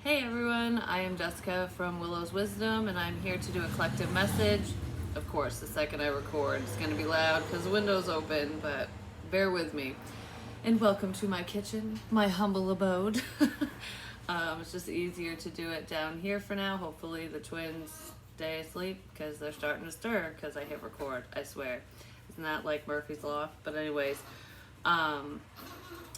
Hey everyone, I am Jessica from Willow's Wisdom, and I'm here to do a collective message. Of course, the second I record, it's going to be loud because the window's open, but bear with me. And welcome to my kitchen, my humble abode. It's just easier to do it down here for now. Hopefully the twins stay asleep because they're starting to stir because I hit record, I swear. Isn't that like Murphy's Law? But anyways,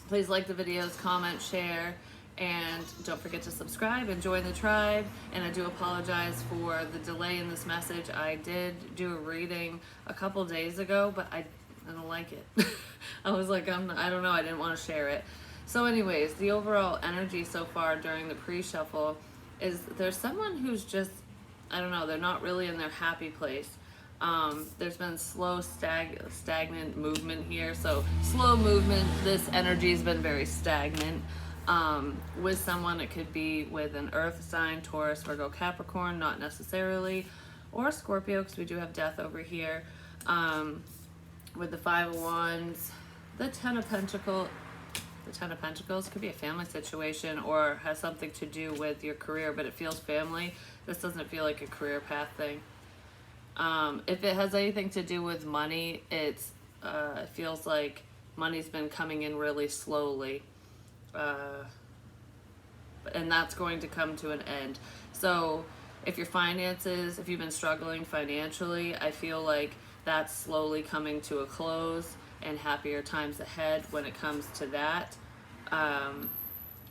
please like the videos, comment, share, and don't forget to subscribe and join the tribe. And I do apologize for the delay in this message. I did do a reading a couple days ago, but I don't like it. I was like, I don't know, I didn't want to share it. So anyways, the overall energy so far during the pre-shuffle is there's someone who's just, I don't know, they're not really in their happy place. There's been slow, stagnant movement here. So slow movement, this energy has been very stagnant. With someone, it could be with an earth sign, Taurus, Virgo, Capricorn, not necessarily, or Scorpio, because we do have death over here. With the Five of Wands, the Ten of Pentacles could be a family situation or has something to do with your career, but it feels family. This doesn't feel like a career path thing. If it has anything to do with money, it feels like money's been coming in really slowly. And that's going to come to an end. So if your finances, if you've been struggling financially, I feel like that's slowly coming to a close and happier times ahead when it comes to that.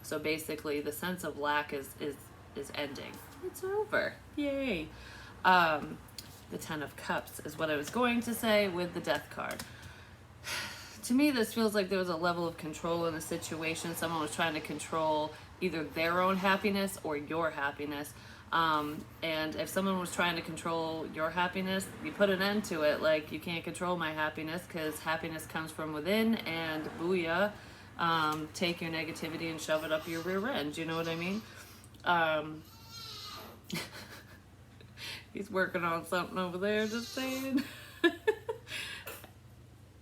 So basically the sense of lack is ending. It's over. Yay. The Ten of Cups is what I was going to say with the Death card. To me, this feels like there was a level of control in the situation. Someone was trying to control either their own happiness or your happiness. And if someone was trying to control your happiness, you put an end to it. Like, you can't control my happiness because happiness comes from within, and booyah, take your negativity and shove it up your rear end. You know what I mean? He's working on something over there, just saying.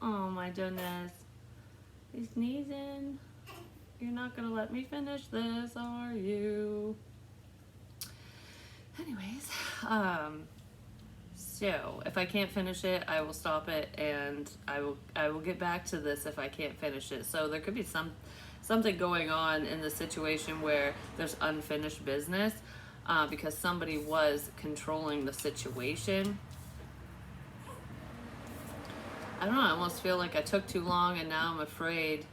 Oh my goodness. He's sneezing. You're not gonna let me finish this, are you? Anyways, so if I can't finish it, I will stop it, and I will get back to this if I can't finish it. So there could be something going on in the situation where there's unfinished business, because somebody was controlling the situation. I don't know, I almost feel like I took too long, and now I'm afraid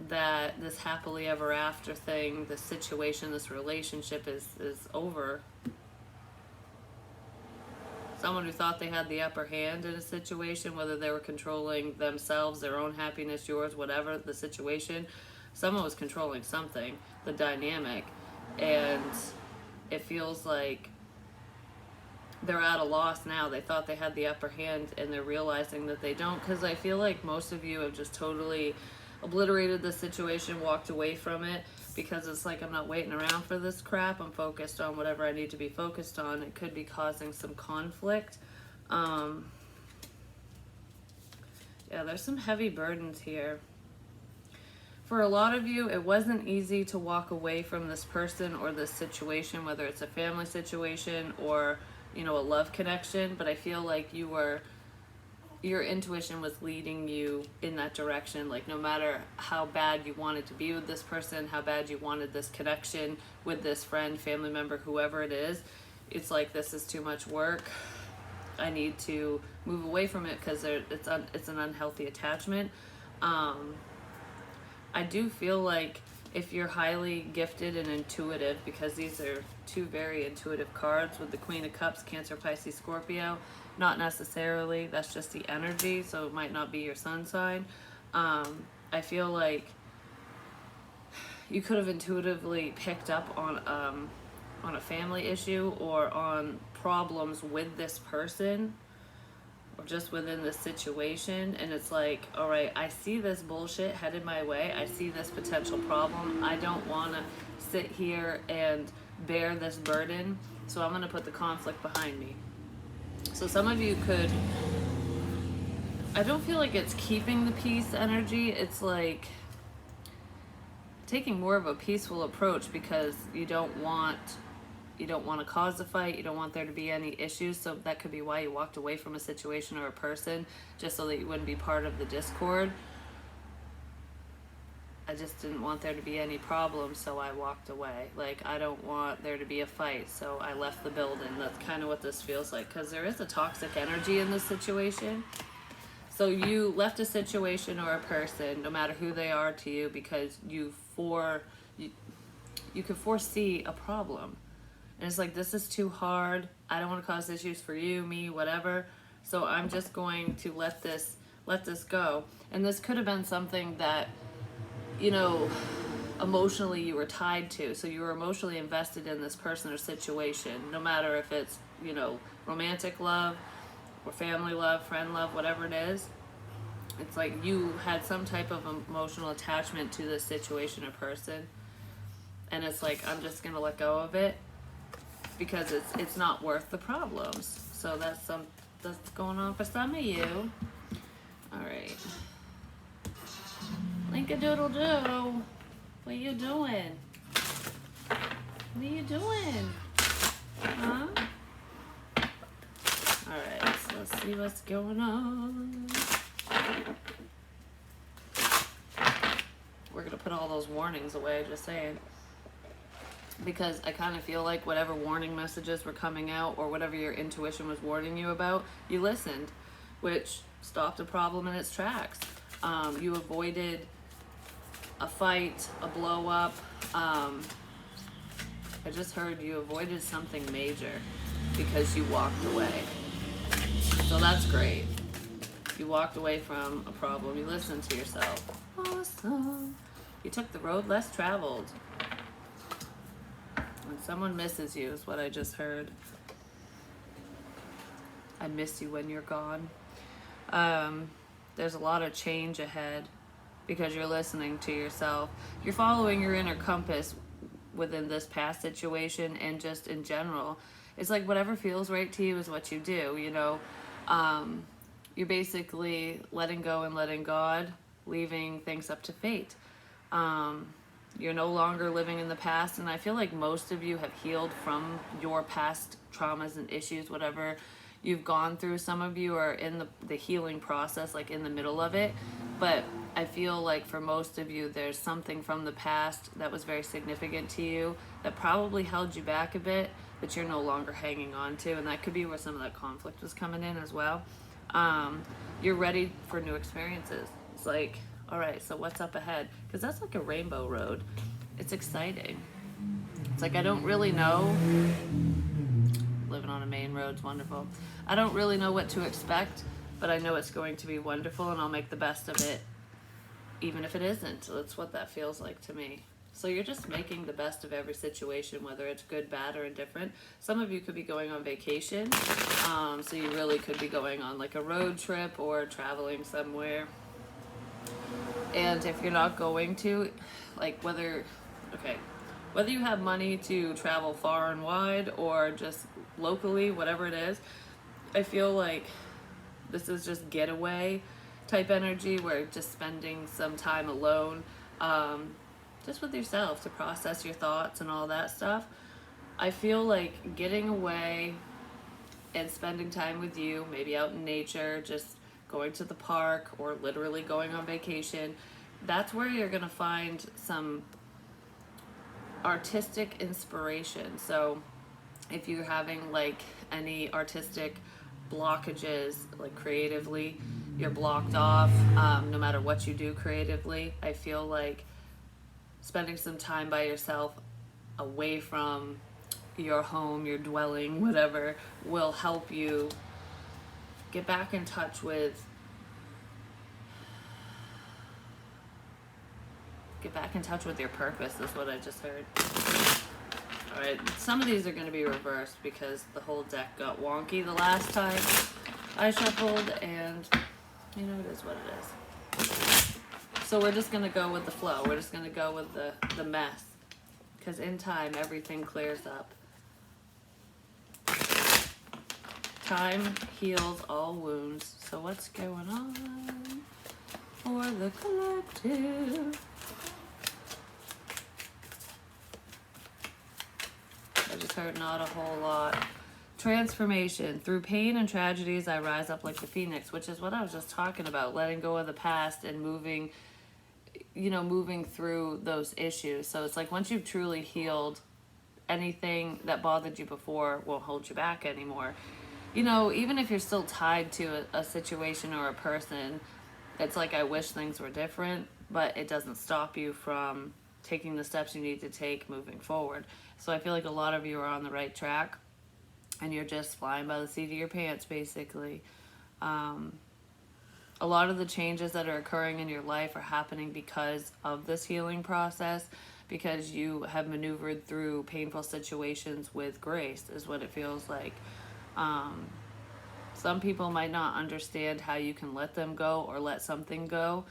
that this happily ever after thing, this situation, this relationship is over. Someone who thought they had the upper hand in a situation, whether they were controlling themselves, their own happiness, yours, whatever the situation, someone was controlling something, the dynamic, and it feels like they're at a loss now. They thought they had the upper hand, and they're realizing that they don't, because I feel like most of you have just totally obliterated the situation, walked away from it, because it's like, I'm not waiting around for this crap. I'm focused on whatever I need to be focused on. It could be causing some conflict. Yeah, there's some heavy burdens here. For a lot of you, it wasn't easy to walk away from this person or this situation, whether it's a family situation or, you know, a love connection, but I feel like your intuition was leading you in that direction. Like, no matter how bad you wanted to be with this person, how bad you wanted this connection with this friend, family member, whoever it is, it's like, this is too much work. I need to move away from it because it's an unhealthy attachment. I do feel like if you're highly gifted and intuitive, because these are two very intuitive cards with the Queen of Cups, Cancer, Pisces, Scorpio, not necessarily, that's just the energy, so it might not be your sun sign. I feel like you could have intuitively picked up on a family issue or on problems with this person or just within this situation, and it's like, all right, I see this bullshit headed my way. I see this potential problem. I don't want to sit here and bear this burden, so I'm going to put the conflict behind me. So some of you could, I don't feel like it's keeping the peace energy. It's like taking more of a peaceful approach because you don't want to cause a fight, you don't want there to be any issues, so that could be why you walked away from a situation or a person, just so that you wouldn't be part of the discord. I just didn't want there to be any problems, so I walked away. Like, I don't want there to be a fight, so I left the building. That's kind of what this feels like, because there is a toxic energy in this situation. So you left a situation or a person, no matter who they are to you, because you could foresee a problem. And it's like, this is too hard. I don't want to cause issues for you, me, whatever. So I'm just going to let this go. And this could have been something that, you know, emotionally you were tied to. So you were emotionally invested in this person or situation, no matter if it's, you know, romantic love or family love, friend love, whatever it is. It's like you had some type of emotional attachment to this situation or person. And it's like, I'm just going to let go of it, because it's not worth the problems. So that's going on for some of you. All right. Link-a-doodle-doo. What you doing? What are you doing? Huh? All right, so let's see what's going on. We're going to put all those warnings away, just saying. Because I kind of feel like whatever warning messages were coming out, or whatever your intuition was warning you about, you listened, which stopped a problem in its tracks. You avoided a fight, a blow up. I just heard you avoided something major because you walked away. So that's great. You walked away from a problem. You listened to yourself. Awesome. You took the road less traveled. When someone misses you is what I just heard. I miss you when you're gone. There's a lot of change ahead because you're listening to yourself. You're following your inner compass within this past situation, and just in general. It's like whatever feels right to you is what you do, you know. You're basically letting go and letting God, leaving things up to fate. You're no longer living in the past, and I feel like most of you have healed from your past traumas and issues, whatever you've gone through. Some of you are in the healing process, like in the middle of it, but I feel like for most of you, there's something from the past that was very significant to you that probably held you back a bit, that you're no longer hanging on to, and that could be where some of that conflict was coming in as well. You're ready for new experiences. It's like, all right, so what's up ahead? Because that's like a rainbow road. It's exciting. It's like, I don't really know. Living on a main road's wonderful. I don't really know what to expect, but I know it's going to be wonderful, and I'll make the best of it, even if it isn't. So that's what that feels like to me. So you're just making the best of every situation, whether it's good, bad, or indifferent. Some of you could be going on vacation, so you really could be going on like a road trip or traveling somewhere. And if you're not going to, like whether you have money to travel far and wide or just locally, whatever it is, I feel like this is just getaway type energy, where just spending some time alone, just with yourself to process your thoughts and all that stuff. I feel like getting away and spending time with you, maybe out in nature, just going to the park or literally going on vacation, that's where you're going to find some artistic inspiration. So if you're having like any artistic blockages, like creatively, you're blocked off, no matter what you do creatively, I feel like spending some time by yourself away from your home, your dwelling, whatever, will help you get back in touch with your purpose, is what I just heard. All right, some of these are going to be reversed because the whole deck got wonky the last time I shuffled, and you know, it is what it is. So we're just going to go with the flow. We're just going to go with the mess, because in time, everything clears up. Time heals all wounds. So what's going on for the collective? just heard not a whole lot. Transformation. Through pain and tragedies, I rise up like the phoenix, which is what I was just talking about. Letting go of the past and moving, moving through those issues. So it's like once you've truly healed, anything that bothered you before won't hold you back anymore. Even if you're still tied to a situation or a person, it's like I wish things were different, but it doesn't stop you from taking the steps you need to take moving forward. So I feel like a lot of you are on the right track and you're just flying by the seat of your pants, basically. A lot of the changes that are occurring in your life are happening because of this healing process, because you have maneuvered through painful situations with grace, is what it feels like. Some people might not understand how you can let them go or let something go,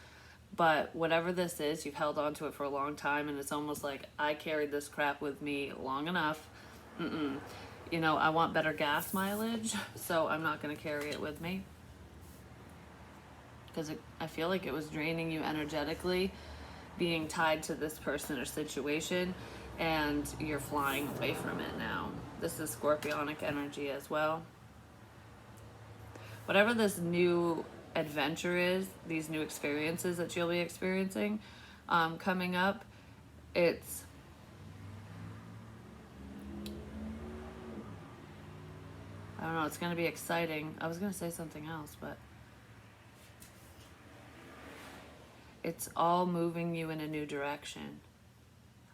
but whatever this is, you've held on to it for a long time, and it's almost like, I carried this crap with me long enough. I want better gas mileage, so I'm not going to carry it with me. Because I feel like it was draining you energetically, being tied to this person or situation, and you're flying away from it now. This is Scorpionic energy as well. Whatever this new adventure is, these new experiences that you'll be experiencing coming up, it's I don't know, it's going to be exciting. I was going to say something else, but it's all moving you in a new direction.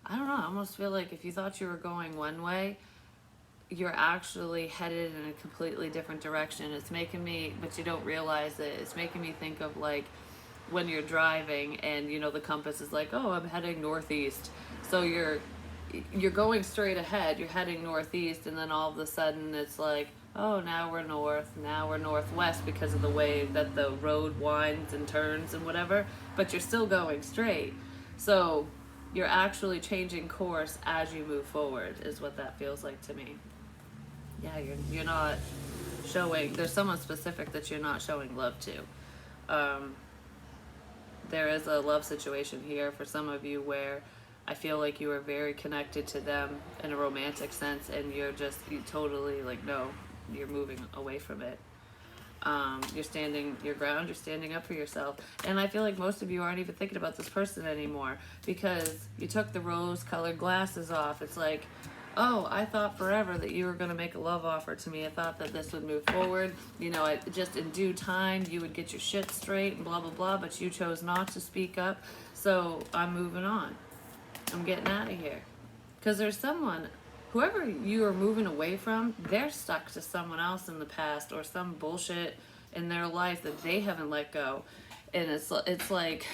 I don't know, I almost feel like if you thought you were going one way, you're actually headed in a completely different direction. It's making me, but you don't realize it, it's making me think of like when you're driving and the compass is like, oh, I'm heading northeast. So you're going straight ahead, you're heading northeast, and then all of a sudden it's like, oh, now we're north, now we're northwest because of the way that the road winds and turns and whatever, but you're still going straight. So you're actually changing course as you move forward, is what that feels like to me. Yeah, you're not showing, there's someone specific that you're not showing love to. There is a love situation here for some of you where I feel like you are very connected to them in a romantic sense, and you totally like, no, you're moving away from it. You're standing your ground, you're standing up for yourself. And I feel like most of you aren't even thinking about this person anymore because you took the rose-colored glasses off. It's like, oh, I thought forever that you were going to make a love offer to me. I thought that this would move forward. Just in due time, you would get your shit straight and blah, blah, blah, but you chose not to speak up. So I'm moving on. I'm getting out of here. Because there's someone, whoever you are moving away from, they're stuck to someone else in the past or some bullshit in their life that they haven't let go. And it's like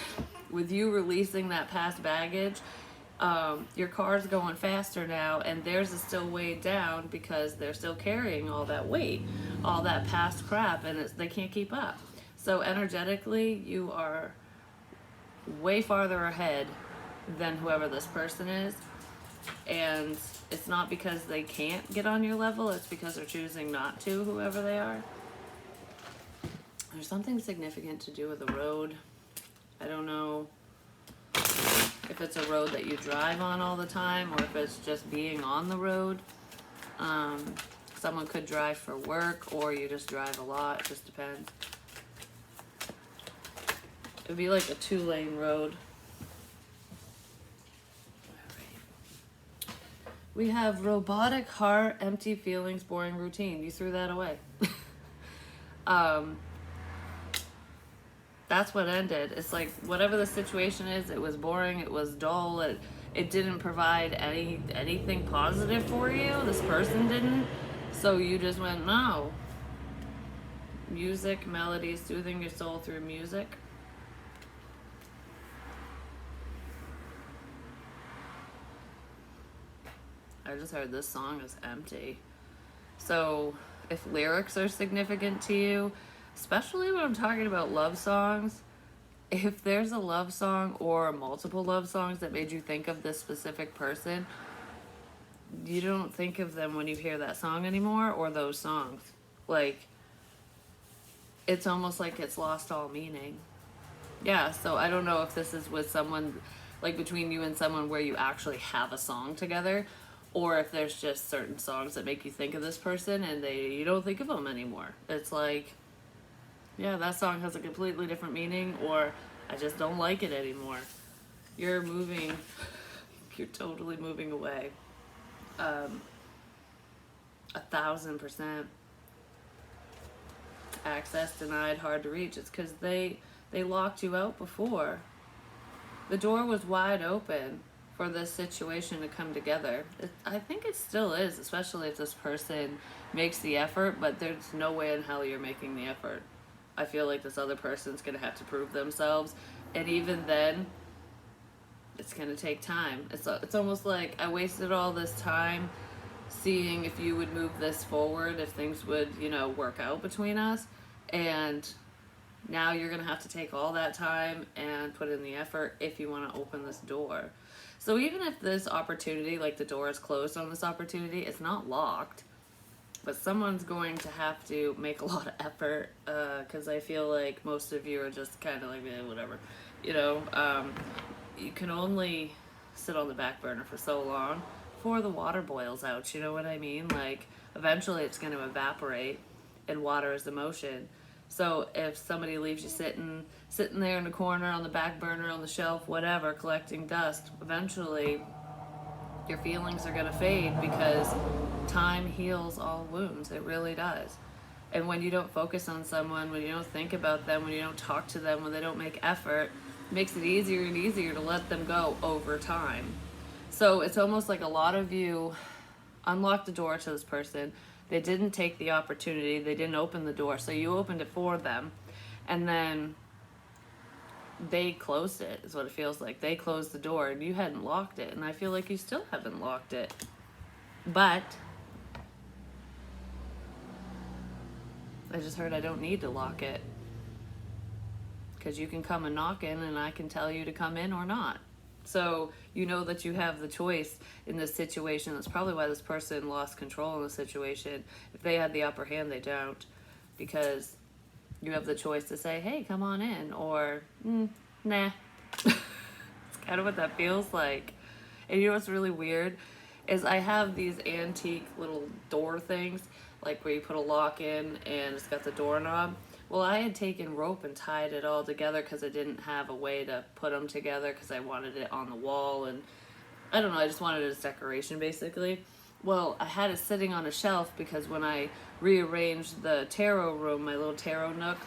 with you releasing that past baggage, your car's going faster now and theirs is still weighed down because they're still carrying all that weight, all that past crap, and they can't keep up. So energetically, you are way farther ahead than whoever this person is. And it's not because they can't get on your level, it's because they're choosing not to, whoever they are. There's something significant to do with the road. I don't know if it's a road that you drive on all the time or if it's just being on the road. Someone could drive for work or you just drive a lot, it just depends. It would be like a 2-lane road. We have robotic heart, empty feelings, boring routine. You threw that away. That's what ended. It's like whatever the situation is, it was boring, it was dull, it didn't provide anything positive for you. This person didn't. So you just went, no. Music, melody, soothing your soul through music. I just heard this song is empty. So if lyrics are significant to you, especially when I'm talking about love songs, if there's a love song or multiple love songs that made you think of this specific person, you don't think of them when you hear that song anymore or those songs. Like, it's almost like it's lost all meaning. Yeah, so I don't know if this is with someone, like between you and someone where you actually have a song together, or if there's just certain songs that make you think of this person and you don't think of them anymore. It's like, yeah, that song has a completely different meaning, or I just don't like it anymore. You're moving, you're totally moving away. 1,000%. Access denied, hard to reach. It's because they locked you out before. The door was wide open for this situation to come together. I think it still is, especially if this person makes the effort, but there's no way in hell you're making the effort. I feel like this other person's going to have to prove themselves, and even then, it's going to take time. It's almost like I wasted all this time seeing if you would move this forward, if things would, work out between us, and now you're going to have to take all that time and put in the effort if you want to open this door. So even if this opportunity, like the door is closed on this opportunity, it's not locked, but someone's going to have to make a lot of effort, because I feel like most of you are just kind of like, whatever. You can only sit on the back burner for so long before the water boils out, you know what I mean? Like, eventually it's going to evaporate, and water is emotion. So if somebody leaves you sitting there in the corner, on the back burner, on the shelf, whatever, collecting dust, eventually your feelings are going to fade, because time heals all wounds. It really does. And when you don't focus on someone, when you don't think about them, when you don't talk to them, when they don't make effort, it makes it easier and easier to let them go over time. So it's almost like a lot of you unlocked the door to this person. They didn't take the opportunity. They didn't open the door. So you opened it for them. And then they closed it, is what it feels like. They closed the door and you hadn't locked it. And I feel like you still haven't locked it. But I just heard I don't need to lock it, because you can come and knock in and I can tell you to come in or not. So you know that you have the choice in this situation. That's probably why this person lost control in the situation. If they had the upper hand, they don't, because you have the choice to say, hey, come on in, or nah. It's kind of what that feels like. And you know what's really weird is I have these antique little door things, like where you put a lock in and it's got the doorknob. Well, I had taken rope and tied it all together because I didn't have a way to put them together, because I wanted it on the wall, and I don't know, I just wanted it as decoration basically. Well, I had it sitting on a shelf because when I rearranged the tarot room, my little tarot nook,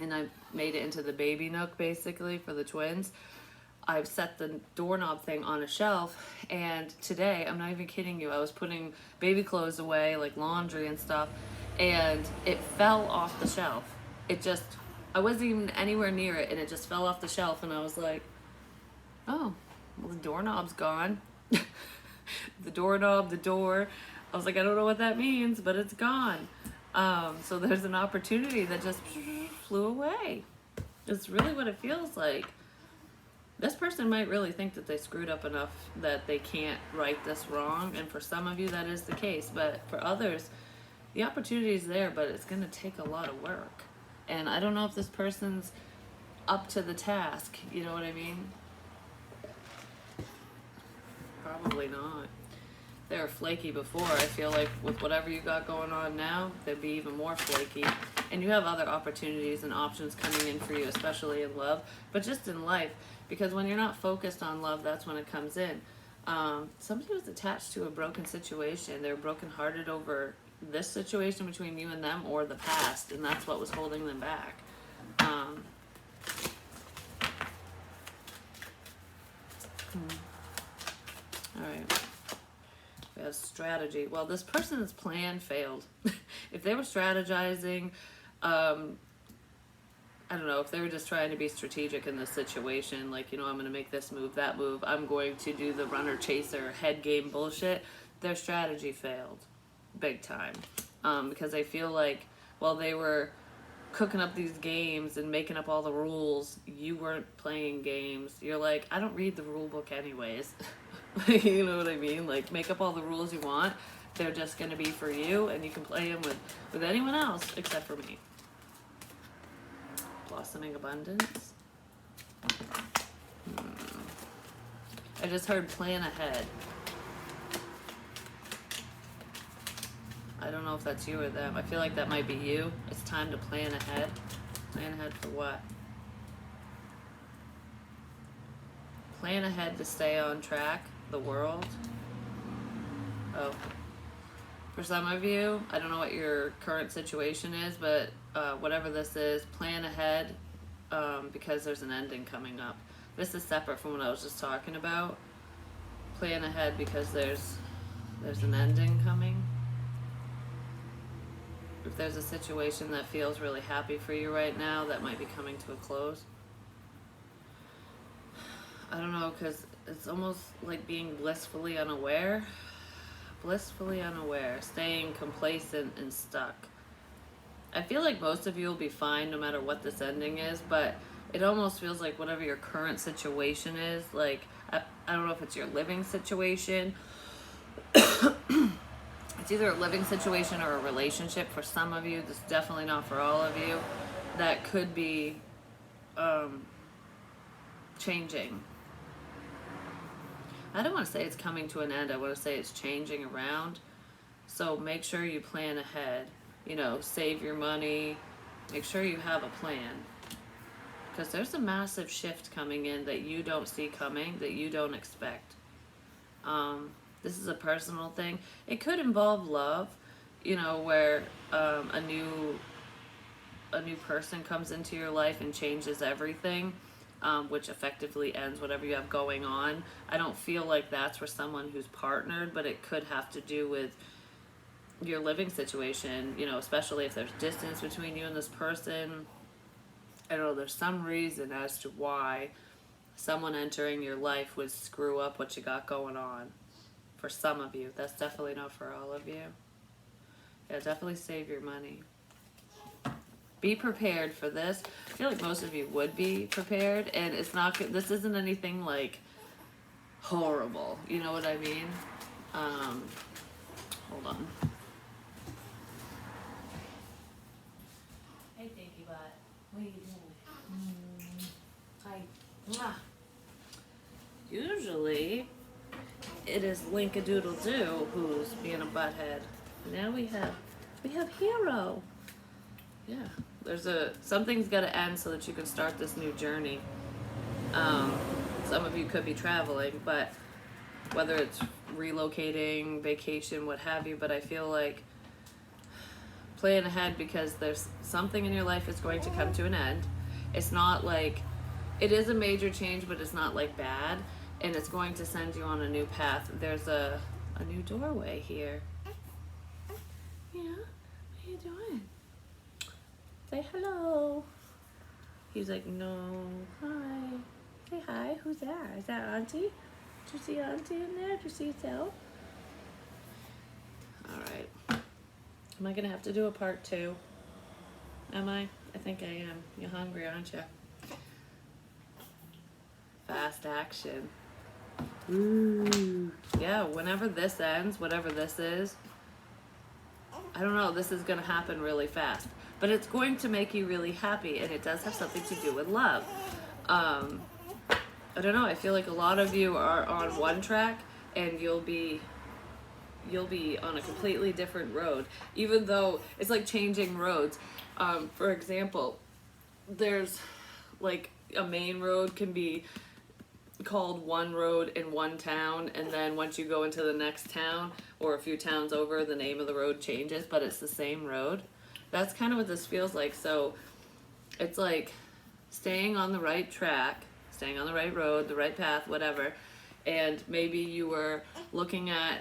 and I made it into the baby nook basically for the twins, I've set the doorknob thing on a shelf, and today, I'm not even kidding you, I was putting baby clothes away, like laundry and stuff, and it fell off the shelf. I wasn't even anywhere near it, and it just fell off the shelf, and I was like, oh, well, the doorknob's gone. The doorknob, the door, I was like, I don't know what that means, but it's gone. So there's an opportunity that just flew away. It's really what it feels like. This person might really think that they screwed up enough that they can't right this wrong, and for some of you that is the case, but for others, the opportunity is there, but it's going to take a lot of work. And I don't know if this person's up to the task, you know what I mean? Probably not. They were flaky before. I feel like with whatever you got going on now, they'd be even more flaky. And you have other opportunities and options coming in for you, especially in love, but just in life. Because when you're not focused on love, that's when it comes in. Somebody was attached to a broken situation. They were brokenhearted over this situation between you and them, or the past, and that's what was holding them back. All right. We have strategy. Well, this person's plan failed. If they were strategizing, I don't know, if they were just trying to be strategic in this situation, like, I'm going to make this move, that move, I'm going to do the runner chaser head game bullshit, their strategy failed big time. Because I feel like while they were cooking up these games and making up all the rules, you weren't playing games. You're like, I don't read the rule book anyways. You know what I mean? Like, make up all the rules you want. They're just going to be for you, and you can play them with anyone else except for me. Blossoming abundance. I just heard plan ahead. I don't know if that's you or them. I feel like that might be you. It's time to plan ahead. Plan ahead for what? Plan ahead to stay on track. The world. Oh. For some of you, I don't know what your current situation is, but whatever this is, plan ahead because there's an ending coming up. This is separate from what I was just talking about. Plan ahead because there's an ending coming. If there's a situation that feels really happy for you right now, that might be coming to a close. I don't know, because it's almost like being blissfully unaware. Blissfully unaware, staying complacent and stuck. I feel like most of you will be fine no matter what this ending is, but it almost feels like whatever your current situation is, like, I don't know if it's your living situation. It's either a living situation or a relationship for some of you. This is definitely not for all of you. That could be changing. I don't want to say it's coming to an end. I want to say it's changing around. So make sure you plan ahead. You know, save your money. Make sure you have a plan. Because there's a massive shift coming in that you don't see coming, that you don't expect. This is a personal thing. It could involve love, you know, where a new person comes into your life and changes everything. Which effectively ends whatever you have going on. I don't feel like that's for someone who's partnered, but it could have to do with your living situation, you know, especially if there's distance between you and this person. I don't know, there's some reason as to why someone entering your life would screw up what you got going on. For some of you. That's definitely not for all of you. Yeah, definitely save your money. Be prepared for this. I feel like most of you would be prepared, and it's not. This isn't anything like horrible. You know what I mean? Hold on. Hey, Dinky Butt. What are you doing? Hi. Mwah. Usually, it is Linkadoodle-Doo who's being a butthead. Now we have Hero. Yeah. Something's got to end so that you can start this new journey. Some of you could be traveling, but whether it's relocating, vacation, what have you, but I feel like plan ahead because there's something in your life that's going to come to an end. It's not like, it is a major change, but it's not like bad, and it's going to send you on a new path. There's a new doorway here. Yeah, what are you doing? Say hello. He's like, no, hi. Say hi, who's that? Is that Auntie? Did you see Auntie in there? Did you see yourself? All right. Am I gonna have to do a part 2? Am I? I think I am. You're hungry, aren't you? Fast action. Ooh. Yeah, whenever this ends, whatever this is, I don't know, this is gonna happen really fast. But it's going to make you really happy, and it does have something to do with love. I don't know, I feel like a lot of you are on one track, and you'll be on a completely different road, even though it's like changing roads. For example, there's like a main road can be called one road in one town, and then once you go into the next town or a few towns over, the name of the road changes, but it's the same road. That's kind of what this feels like. So it's like staying on the right track, staying on the right road, the right path, whatever. And maybe you were looking at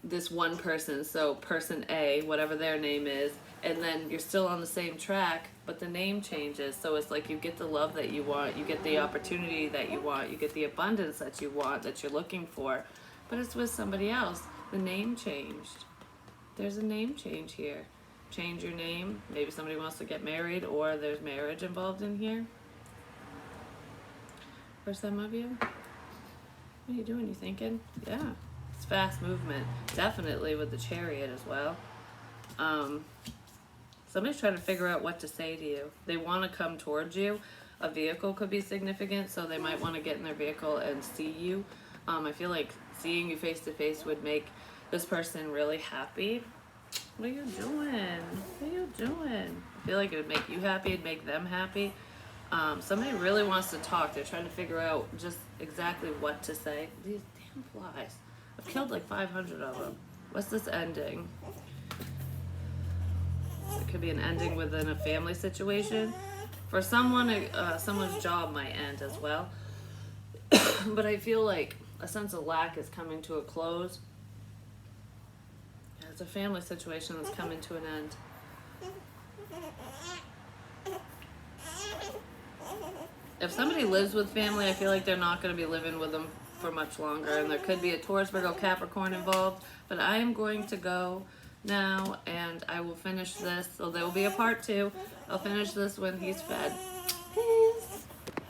this one person, so person A, whatever their name is, and then you're still on the same track, but the name changes. So it's like you get the love that you want, you get the opportunity that you want, you get the abundance that you want, that you're looking for, but it's with somebody else. The name changed. There's a name change here. Change your name. Maybe somebody wants to get married, or there's marriage involved in here. For some of you. What are you doing? You thinking? Yeah. It's fast movement. Definitely with the Chariot as well. Somebody's trying to figure out what to say to you. They want to come towards you. A vehicle could be significant, so they might want to get in their vehicle and see you. I feel like seeing you face to face would make this person really happy. What are you doing? What are you doing? I feel like it would make you happy, it'd make them happy. Somebody really wants to talk. They're trying to figure out just exactly what to say. These damn flies. I've killed like 500 of them. What's this ending? It could be an ending within a family situation. For someone, someone's job might end as well. But I feel like a sense of lack is coming to a close. It's a family situation that's coming to an end. If somebody lives with family, I feel like they're not going to be living with them for much longer. And there could be a Taurus, Virgo, Capricorn involved. But I am going to go now and I will finish this. So there will be a part 2. I'll finish this when he's fed.